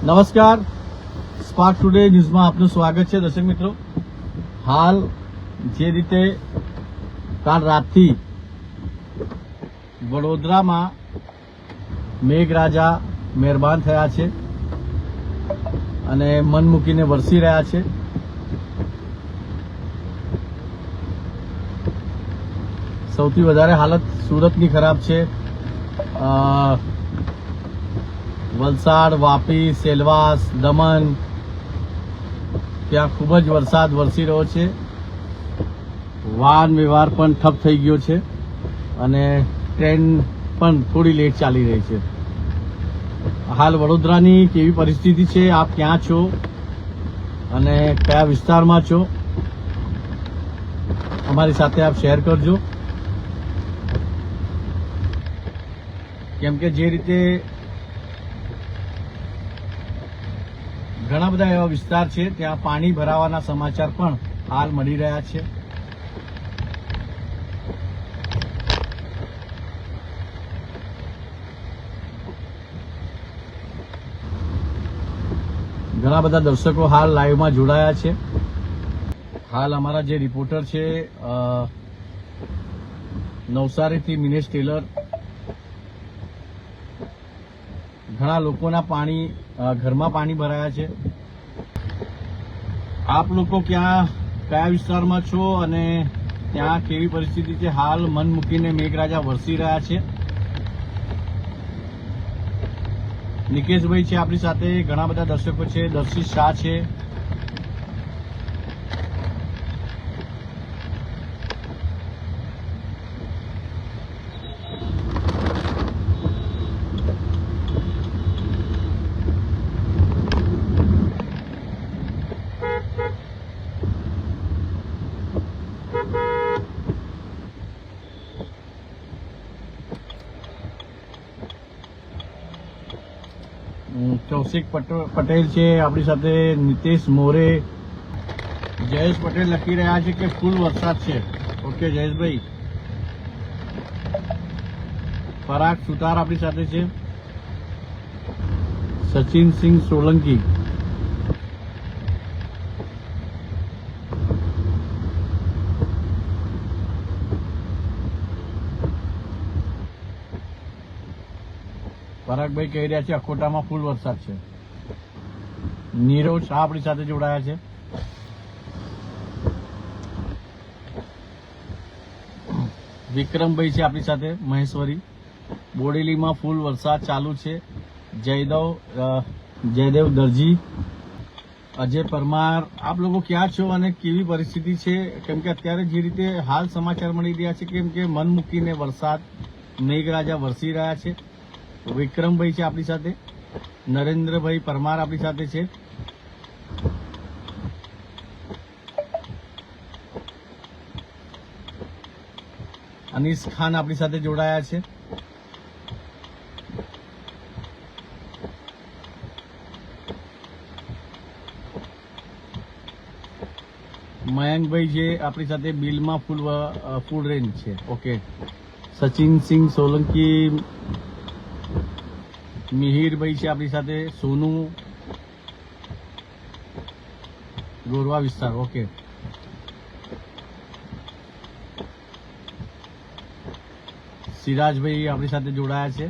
નમસ્કાર, spark today ન્યૂઝમાં આપનું સ્વાગત છે. દર્શક મિત્રો, હાલ જે રીતે કાલ રાતથી વડોદરામાં મેઘરાજા મહેરબાન થયા છે અને મન મૂકીને વરસી રહ્યા છે. સૌથી વધારે હાલત સુરતની ખરાબ છે. વલસાડ, વાપી, સેલવાસ, દમણ ત્યાં ખૂબ જ વરસાદ વરસી રહ્યો છે. વાહન વ્યવહાર પણ ઠપ થઈ ગયો છે અને ટ્રેન પણ થોડી લેટ ચાલી રહી છે. હાલ વડોદરાની કેવી પરિસ્થિતિ છે, આપ ક્યાં છો અને કયા વિસ્તારમાં છો, અમારી સાથે આપ શેર કરજો. કેમ કે જે રીતે ઘણા બધા એવા વિસ્તાર છે ત્યાં પાણી ભરાવાના સમાચાર પણ હાલ મળી રહ્યા છે. ઘણા બધા દર્શકો હાલ લાઈવમાં જોડાયા છે. હાલ અમારા જે રિપોર્ટર છે નવસારીથી મિનેશ ટેલર, ઘણા લોકોના ઘરમાં પાણી ભરાયા છે. આપ લોકો કયા વિસ્તારમાં છો અને ત્યાં કેવી પરિસ્થિતિ છે? હાલ મન મૂકીને મેઘરાજા વરસી રહ્યા છે. નિકેશભાઈ છે આપણી સાથે, ઘણા બધા દર્શકો છે. દર્શિત શાહ છે, કૌશિક પટેલ છે આપણી સાથે, નીતિશ મોરે, જયેશ પટેલ લખી રહ્યા છે કે ફૂલ વરસાદ છે. ઓકે જયેશભાઈ. પરાગ સુતાર આપણી સાથે છે, સચિન સિંહ સોલંકી, પરાગભાઈ કહી રહ્યા છે અખોટામાં ફૂલ વરસાદ છે. નીરવ શાહ આપણી સાથે જોડાયા છે. વિક્રમભાઈ છે આપણી સાથે, મહેશ્વરી. બોડેલીમાં ફૂલ વરસાદ ચાલુ છે. જયદેવ દરજી, અજય પરમાર, આપ લોકો ક્યાં છો અને કેવી પરિસ્થિતિ છે? કેમ કે અત્યારે જે રીતે હાલ સમાચાર મળી રહ્યા છે કેમ કે મન મૂકીને વરસાદ મેઘરાજા વરસી રહ્યા છે. વિક્રમભાઈ છે આપણી સાથે, નરેન્દ્રભાઈ પરમાર આપણી સાથે છે, અનીસ ખાન આપણી સાથે જોડાયા છે. મયંકભાઈ છે આપણી સાથે, બિલમાં ફૂલ રેન્જ છે. ઓકે. સચિન સિંહ સોલંકી, મિહિરભાઈ છે આપણી સાથે, સોનુ, ગોરવા વિસ્તાર. ઓકે. સિરાજભાઈ આપણી સાથે જોડાયા છે.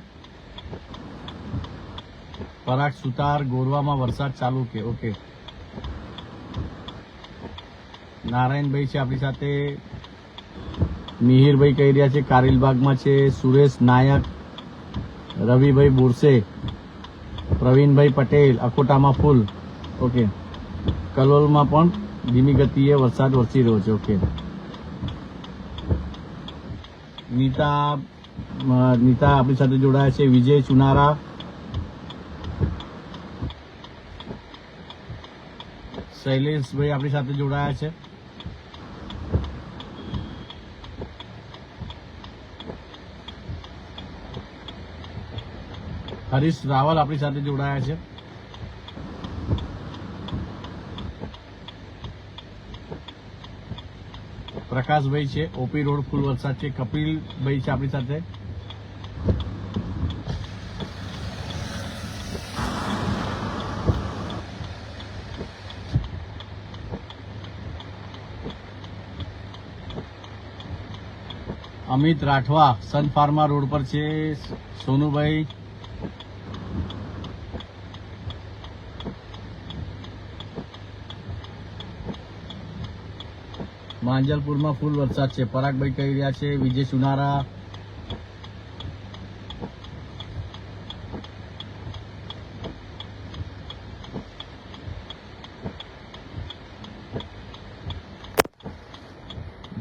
પરાગ સુતાર, ગોરવામાં વરસાદ ચાલુ કે. ઓકે. નારાયણભાઈ છે આપણી સાથે, મિહિરભાઈ કહી રહ્યા છે કારેલબાગમાં છે. સુરેશ નાયક, રવિભાઈ બોરસે, પ્રવીણભાઈ પટેલ, અખોટામાં ફૂલ. ઓકે. કલોલમાં પણ ધીમી ગતિએ વરસાદ વરસી રહ્યો છે. ઓકે. નીતા આપણી સાથે જોડાયા છે. વિજય ચુનારા, શૈલેષભાઈ આપણી સાથે જોડાયા છે. હરીશ રાવલ આપણી સાથે જોડાયા છે. પ્રકાશભાઈ છે, ઓપી રોડ ફૂલ વરસાદ છે. કપિલભાઈ છે આપણી સાથે, Amit Rathwa Sun Pharma road પર છે. સોનુભાઈ માંજલપુરમાં ફૂલ વરસાદ છે. પરાગભાઈ કહી રહ્યા છે. વિજય સુનારા,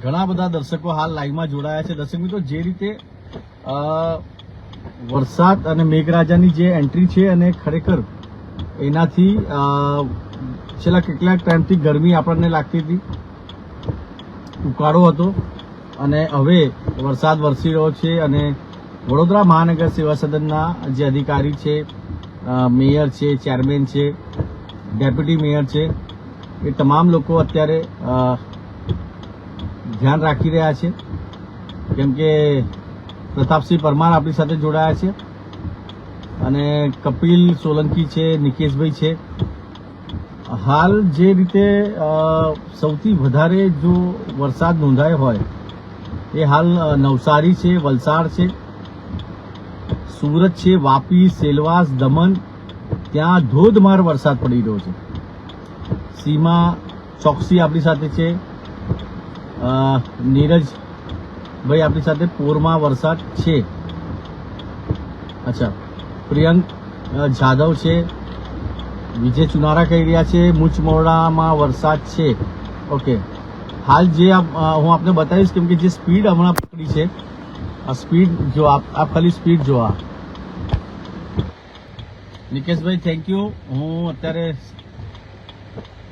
ઘણા બધા દર્શકો હાલ લાઈવમાં જોડાયા છે. દર્શક મિત્રો, જે રીતે વરસાદ અને મેઘરાજાની જે એન્ટ્રી છે અને ખરેખર એનાથી છેલ્લા કેટલાક ટાઈમથી ગરમી આપણને લાગતી હતી, ઉકાળો હતો, અને હવે વરસાદ વરસી રહ્યો છે. અને વડોદરા મહાનગર સેવા સદનના જે અધિકારી છે, મેયર છે, ચેરમેન છે, ડેપ્યુટી મેયર છે, એ તમામ લોકો અત્યારે ધ્યાન રાખી રહ્યા છે. કેમ કે પ્રતાપસિંહ પરમાર આપણી સાથે જોડાયા છે અને કપિલ સોલંકી છે, નિકેશભાઈ છે. હાલ જે રીતે સૌથી વધારે જો વરસાદ નોંધાયો હોય એ હાલ નવસારી છે, વલસાડ છે, સુરત છે, વાપી, સેલવાસ, દમણ, ત્યાં ધોધમાર વરસાદ પડી રહ્યો છે. સીમા ચોકસી આપણી સાથે છે. નીરજભાઈ આપણી સાથે પોરમાં વરસાદ છે. અચ્છા, પ્રિયંક જાદવ છે. વિજય ચુનારા કહી રહ્યા છે મુચમોડામાં વરસાદ છે. ઓકે, હાલ જે હું આપને બતાવીશ, કેમ કે જે સ્પીડ હમણાં પકડી છે, આ સ્પીડ જો આપ ખાલી સ્પીડ જો. આ નિકેશભાઈ થેન્ક યુ. હું અત્યારે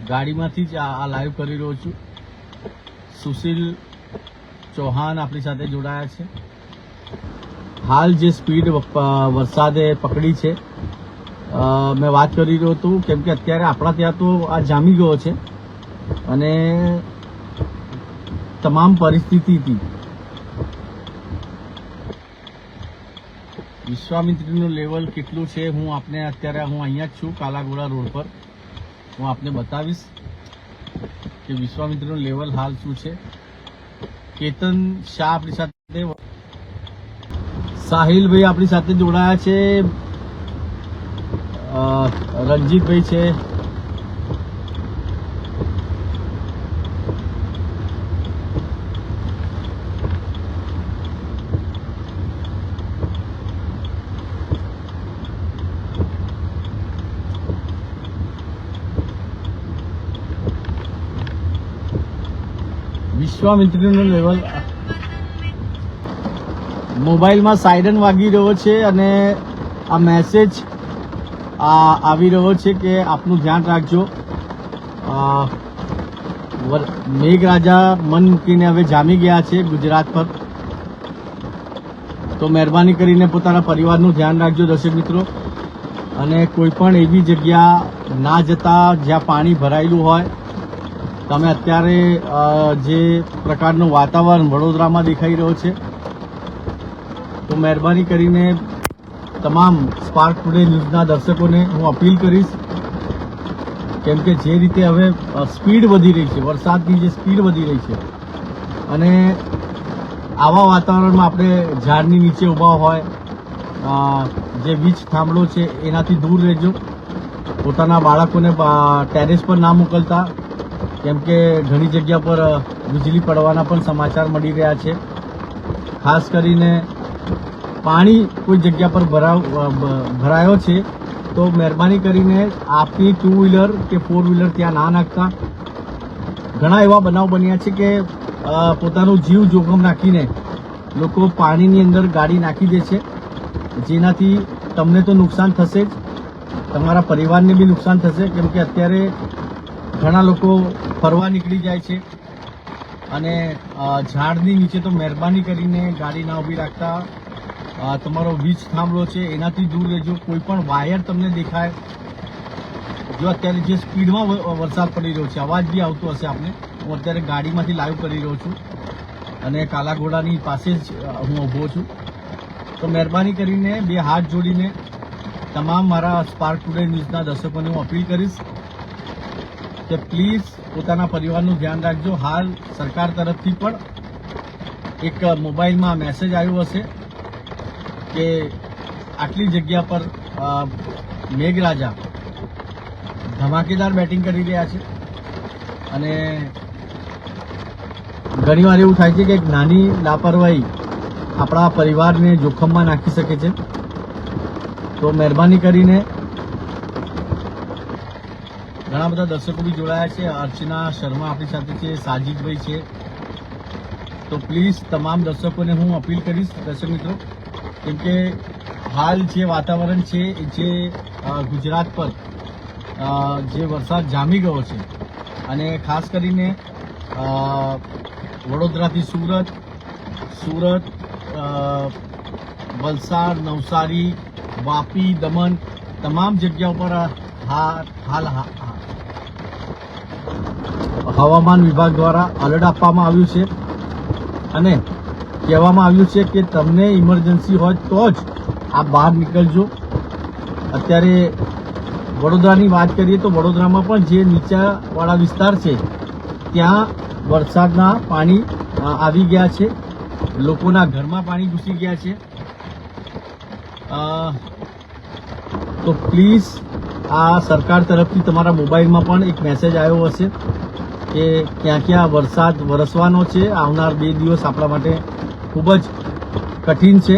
ગાડીમાંથી જ આ લાઈવ કરી રહ્યો છું. સુશીલ ચૌહાણ આપણી સાથે જોડાયા છે. હાલ જે સ્પીડ વરસાદે પકડી છે, મેં વાત કરી રહ્યો હતો, કેમ કે અત્યારે આપણા ત્યાં તો આ જામી ગયો છે અને તમામ પરિસ્થિતિથી વિશ્વામિત્રીનું લેવલ કેટલું છે હું આપને અત્યારે અહીંયા જ છું, કાલાઘોડા રોડ પર. હું આપને બતાવીશ કે વિશ્વામિત્રીનું લેવલ હાલ શું છે. કેતન શાહ આપણી સાથે, સાહિલભાઈ આપણી સાથે જોડાયા છે, રણજીતભાઈ છે. વિશ્વામિત્રીનું લેવલ, મોબાઈલમાં સાયરન વાગી રહ્યો છે અને આ મેસેજ આવી રહ્યો છે કે આપનું ધ્યાન રાખજો. મેઘરાજા મન મૂકીને હવે જામી ગયા છે ગુજરાત પર, તો મહેરબાની કરીને પોતાના પરિવારનું ધ્યાન રાખજો દર્શક મિત્રો. અને કોઈ પણ એવી જગ્યા ના જતા જ્યાં પાણી ભરાયેલું હોય. તમે અત્યારે જે પ્રકારનું વાતાવરણ વડોદરામાં દેખાઈ રહ્યો છે, તો મહેરબાની કરીને તમામ સ્પાર્ક ટુડે ન્યૂઝના દર્શકોને હું અપીલ કરીશ, કેમ કે જે રીતે હવે સ્પીડ વધી રહી છે, વરસાદની જે સ્પીડ વધી રહી છે, અને આવા વાતાવરણમાં આપણે ઝાડની નીચે ઊભા હોય, જે વીજ થાંભલો છે એનાથી દૂર રહેજો. પોતાના બાળકોને ટેરેસ પર ના મોકલતા, કેમ કે ઘણી જગ્યા પર વીજળી પડવાના પણ સમાચાર મળી રહ્યા છે. ખાસ કરીને પાણી કોઈ જગ્યા પર ભરાયો છે, તો મહેરબાની કરીને આપની 2 વ્હીલર કે 4 વ્હીલર ત્યાં ના નાખતા. ઘણા એવા બનાવ બન્યા છે કે પોતાનું જીવ જોખમ નાખીને લોકો પાણીની અંદર ગાડી નાખી દે છે, જેનાથી તમને તો નુકસાન થશે જ, તમારા પરિવારને બી નુકસાન થશે. કેમ કે અત્યારે ઘણા લોકો ફરવા નીકળી જાય છે અને ઝાડની નીચે તો મહેરબાની કરીને ગાડી ના ઊભી રાખતા. તમારો વીજ થાંભલો છે એનાથી દૂર રહેજો. કોઈ પણ વાયર તમને દેખાય, જો અત્યારે જે સ્પીડમાં વરસાદ પડી રહ્યો છે, અવાજ બી આવતો હશે આપને. હું અત્યારે ગાડીમાંથી લાઈવ કરી રહ્યો છું અને કાલાઘોડાની પાસે જ હું ઊભો છું. તો મહેરબાની કરીને બે હાથ જોડીને તમામ મારા સ્પાર્ક ટુડે ન્યૂઝના દર્શકોને હું અપીલ કરીશ કે પ્લીઝ પોતાના પરિવારનું ધ્યાન રાખજો. હાલ સરકાર તરફથી પણ એક મોબાઈલમાં મેસેજ આવ્યો હશે કે આટલી જગ્યા પર મેઘરાજા ધમાકેદાર બેટિંગ કરી રહ્યા છે અને ઘણીવાર એવું થાય છે કે એક નાની લાપરવાહી આપણા પરિવારને જોખમમાં નાખી શકે છે. તો મહેરબાની કરીને ઘણા બધા દર્શકો બી જોડાયા છે. અર્ચના શર્મા આપણી સાથે છે, સાજીદભાઈ છે. તો પ્લીઝ તમામ દર્શકોને હું અપીલ કરીશ દર્શક મિત્રો, કેમ કે હાલ જે વાતાવરણ છે જે ગુજરાત પર જે વરસાદ જામી ગયો છે અને ખાસ કરીને વડોદરાથી સુરત, વલસાડ, નવસારી, વાપી, દમણ તમામ જગ્યાઓ પર હાલ હવામાન વિભાગ દ્વારા એલર્ટ આપવામાં આવ્યું છે અને કહેવામાં આવ્યું છે કે તમને ઇમરજન્સી હોય તો જ આપ બહાર નીકળજો. અત્યારે વડોદરાની વાત કરીએ તો વડોદરામાં પણ જે નીચાવાળા વિસ્તાર છે ત્યાં વરસાદના પાણી આવી ગયા છે, લોકોના ઘરમાં પાણી ઘૂસી ગયા છે. તો પ્લીઝ આ સરકાર તરફથી તમારા મોબાઈલમાં પણ એક મેસેજ આવ્યો હશે કે ક્યાં ક્યાં વરસાદ વરસવાનો છે. આવનાર 2 દિવસ આપણા માટે ખૂબ જ કઠિન છે.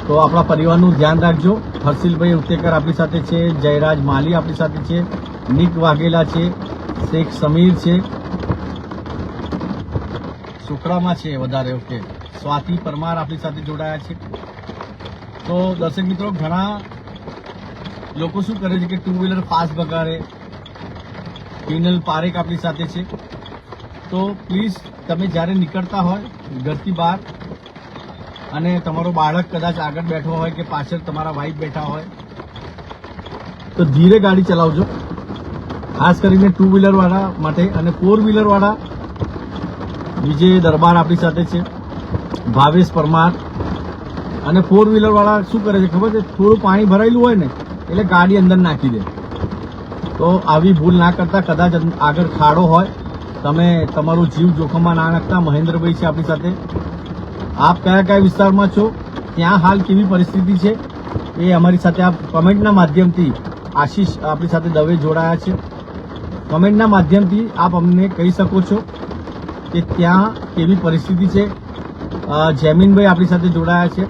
તો આપણા પરિવારનું ધ્યાન રાખજો. હર્ષિલભાઈ ઉત્તેકર આપણી સાથે છે, જયરાજ માલી આપણી સાથે છે, નિક વાઘેલા છે, શેખ સમીર છે, સુખડામાં છે વધારે. ઓકે, સ્વાતિ પરમાર આપણી સાથે જોડાયા છે. તો દર્શક મિત્રો, ઘણા લોકો શું કરે છે કે 2 વ્હીલર ફાસ્ટ ભગાડે. કિનલ પારેખ આપણી સાથે છે. તો પ્લીઝ તમે જ્યારે નીકળતા હોય ઘરથી બહાર અને તમારો બાળક કદાચ આગળ બેઠો હોય કે પાછળ તમારા વાઈફ બેઠા હોય તો ધીરે ગાડી ચલાવજો, ખાસ કરીને 2 વ્હીલર વાળા માટે. અને 4 વ્હીલર વાળા વિજય દરબાર આપણી સાથે છે, ભાવેશ પરમાર. અને 4 વ્હીલર વાળા શું કરે છે ખબર છે, થોડું પાણી ભરાયેલું હોય ને એટલે ગાડી અંદર નાખી દે. તો આવી ભૂલ ના કરતા. કદાચ આગળ ખાડો હોય, તમે તમારું જીવ જોખમમાં ના નાખતા. મહેન્દ્રભાઈ છે આપણી સાથે. આપ કયા વિસ્તારમાં છો, ત્યાં હાલ કેવી પરિસ્થિતિ છે એ અમારી સાથે આપ કમેન્ટના માધ્યમથી, આશીષ આપણી સાથે દવે જોડાયા છે, કમેન્ટના માધ્યમથી આપ અમને કહી શકો છો કે ત્યાં કેવી પરિસ્થિતિ છે. જૈમિનભાઈ આપણી સાથે જોડાયા છે,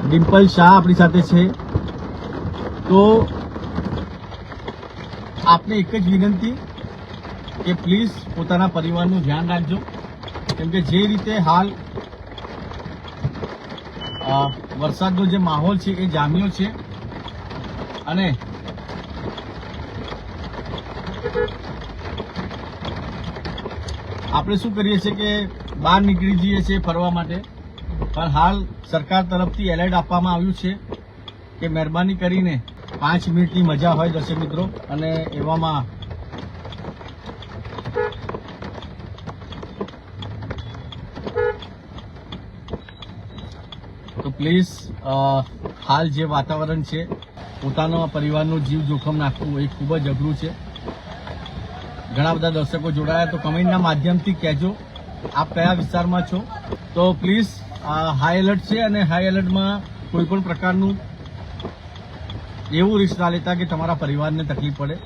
ડિમ્પલ શાહ આપણી સાથે છે. તો આપને એક જ વિનંતી કે પ્લીઝ પોતાના પરિવારનું ધ્યાન રાખજો, કેમ કે જે રીતે હાલ વરસાદનો જે માહોલ છે એ જામ્યો છે અને આપણે શું કરીએ છીએ કે બહાર નીકળી જઈએ છીએ ફરવા માટે, પણ હાલ સરકાર તરફથી એલર્ટ આપવામાં આવ્યું છે કે મહેરબાની કરીને 5 મિનિટની મજા હોય દર્શક મિત્રો, અને એવામાં તો પ્લીઝ હાલ જે વાતાવરણ છે પોતાનો પરિવારનો જીવ જોખમ નાખવું એ ખૂબ જ અઘરું છે. ઘણા બધા દર્શકો જોડાયા, તો કમેન્ટના માધ્યમથી કહેજો આપ કયા વિસ્તારમાં છો. તો પ્લીઝ હાઈ એલર્ટ છે અને હાઈ એલર્ટમાં કોઈ પણ પ્રકારનું એવું રિસ્ક ના લેતા કે તમારા પરિવારને તકલીફ પડે.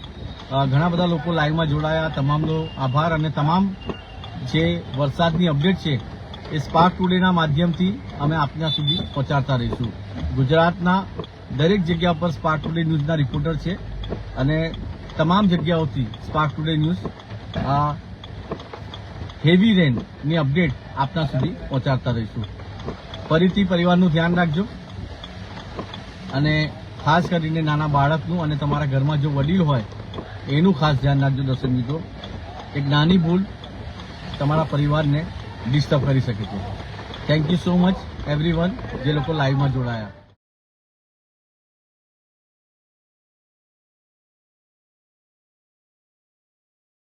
ઘણા બધા લોકો લાઈવમાં જોડાયા, તમામનો આભાર. અને તમામ જે વરસાદની અપડેટ છે એ સ્પાર્ક ટુડેના માધ્યમથી અમે આપના સુધી પહોંચાડતા રહીશું. ગુજરાતના દરેક જગ્યા પર સ્પાર્ક ટુડે ન્યૂઝના રિપોર્ટર છે અને તમામ જગ્યાઓથી સ્પાર્ક ટુડે ન્યૂઝ હેવી રેનની અપડેટ આપના સુધી પહોંચાડતા રહીશું. ફરીથી પરિવારનું ધ્યાન રાખજો અને ખાસ કરીને નાના બાળકનું અને તમારા ઘરમાં જો વડીલ હોય એનું ખાસ ધ્યાન રાખજો દર્શક મિત્રો. એક નાની ભૂલ તમારા પરિવારને ડિસ્ટર્બ કરી શકે છે. Thank you so much everyone જે લોકો લાઈવમાં જોડાયા.